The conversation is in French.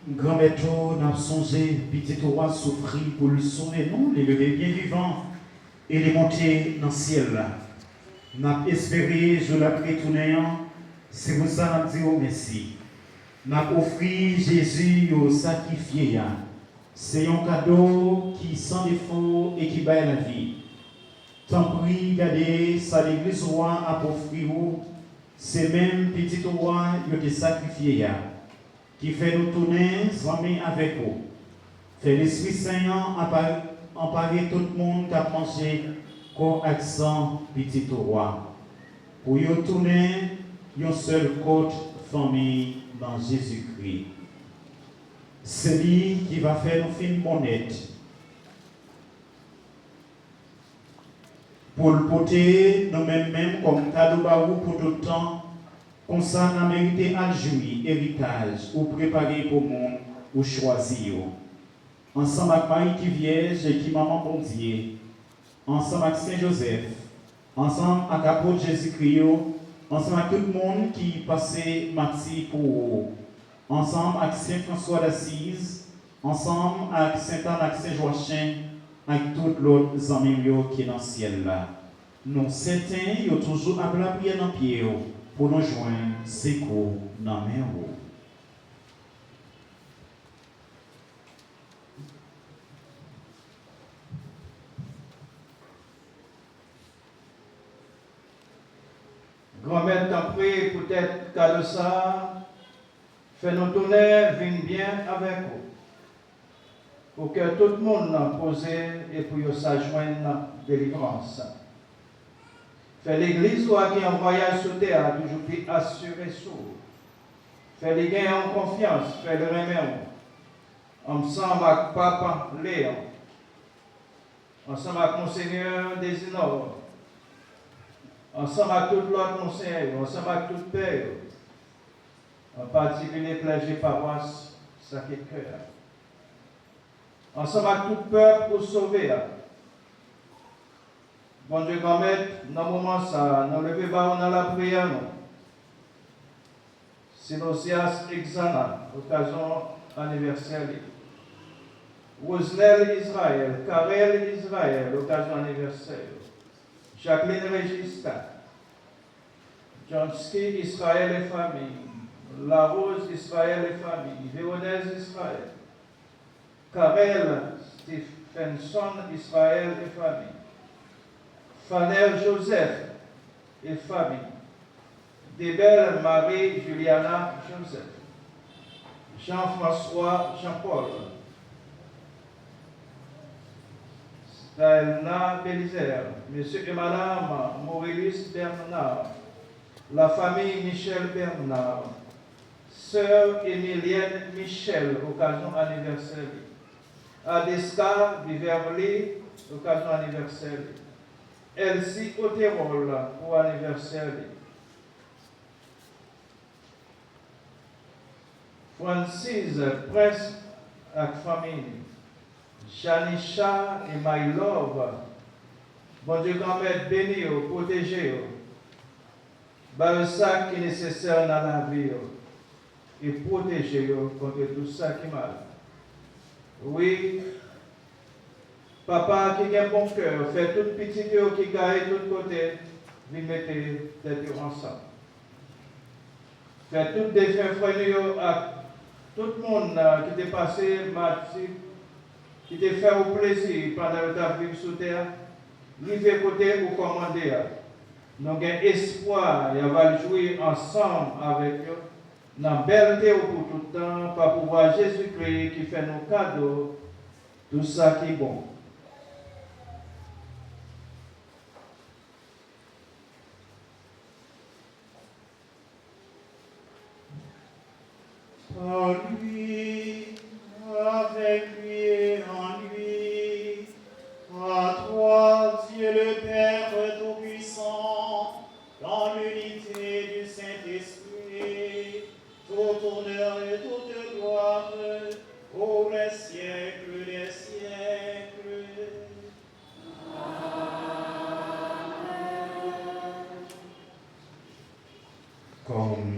Grand-mère, n'a songé, petit roi souffrir pour le sauver, non, les lever bien vivants et les monter dans le ciel. N'a espéré, je l'ai retourné, c'est pour ça que nous disons merci. N'a offert Jésus au sacrifié. C'est un cadeau qui sans défaut et qui baille la vie. Tant pis, regardez, ça l'église roi a offert, c'est même petit roi qui a été sacrifié, qui fait nous tourner, s'amener avec vous. Fait l'Esprit Saint emparer tout le monde qui a mangé comme accent petit roi. Pour y tourner, une seule côte famille dans Jésus-Christ. C'est lui qui va faire nous fin honnête. Pour le porter nous-mêmes comme cadeau pour tout le temps, comme ça, nous mérité à jouir, héritage, ou préparer pour le monde, ou choisir. Ensemble avec Marie qui Vierge et qui Maman Bon Dieu, ensemble avec Saint-Joseph, ensemble avec l'apôtre Jésus-Christ, ensemble avec tout le monde qui passait martyr pour eux, ensemble avec Saint-François d'Assise, ensemble avec Saint-Anne, avec Saint-Joachim, avec tous les autres amis qui sont dans le ciel là. Nous, certains, ils ont toujours appelé la prière dans le pied pour nous joindre, secours dans la main. Grand-mère t'en prie, peut-être qu'à de ça, fais-nous tourner, viens bien avec vous. Pour que tout le monde n'a posé et pour s'ajoindre la délivrance. Fais l'église ou qui en voyage sur terre, toujours plus assuré sur. Fais les gains en confiance, fais le remède. Ensemble avec Papa Léon. Ensemble avec Monseigneur Désinor. Ensemble avec tout l'autre Monseigneur, ensemble avec tout Père. En particulier clergé paroisse Sacré-Cœur. Ensemble avec tout peuple pour sauver. Bon Dieu, grand-mère, dans le moment ça, nous levons dans la prière. Synosias Exana, occasion anniversaire. Rosnel Israël, Karel Israël, occasion anniversaire. Jacqueline Regista, Johnsky Israël et famille. La Rose Israël et famille. Véronèse Israël. Karel Stephenson Israël et famille. Faner Joseph et famille. Débelle Marie Juliana Joseph. Jean-François Jean-Paul. Staelna Bélizer. Monsieur et Madame Maurice Bernard. La famille Michel Bernard. Sœur Émilienne Michel, occasion anniversaire. Adeska Viverly, occasion anniversaire. Elsie Otérol, pour anniversaire. Francis, Prince avec famille. Janisha et My Love. Bon Dieu, grand-mère, béni, protégez. Bah, ça qui est nécessaire dans la vie. Et protégez-vous contre tout ça qui est mal. Oui, papa qui a un bon cœur, fait tout petit cœur qui gagne de tout côté, vous mettez tête ensemble. Fait tout des fins frères à tout le monde qui était passé, qui était fait au plaisir pendant le temps vivre sous terre, livrer côté ou commander. Nous avons espoir et on va jouer ensemble avec eux. Dans belle pour tout le temps, par pouvoir Jésus-Christ qui fait nos cadeaux, tout ça qui est bon. En lui, avec lui et en lui, à toi, Dieu le Père Tout-Puissant, dans l'unité du Saint-Esprit, tout honneur et toute gloire, pour les siècles des siècles. Amen. Comme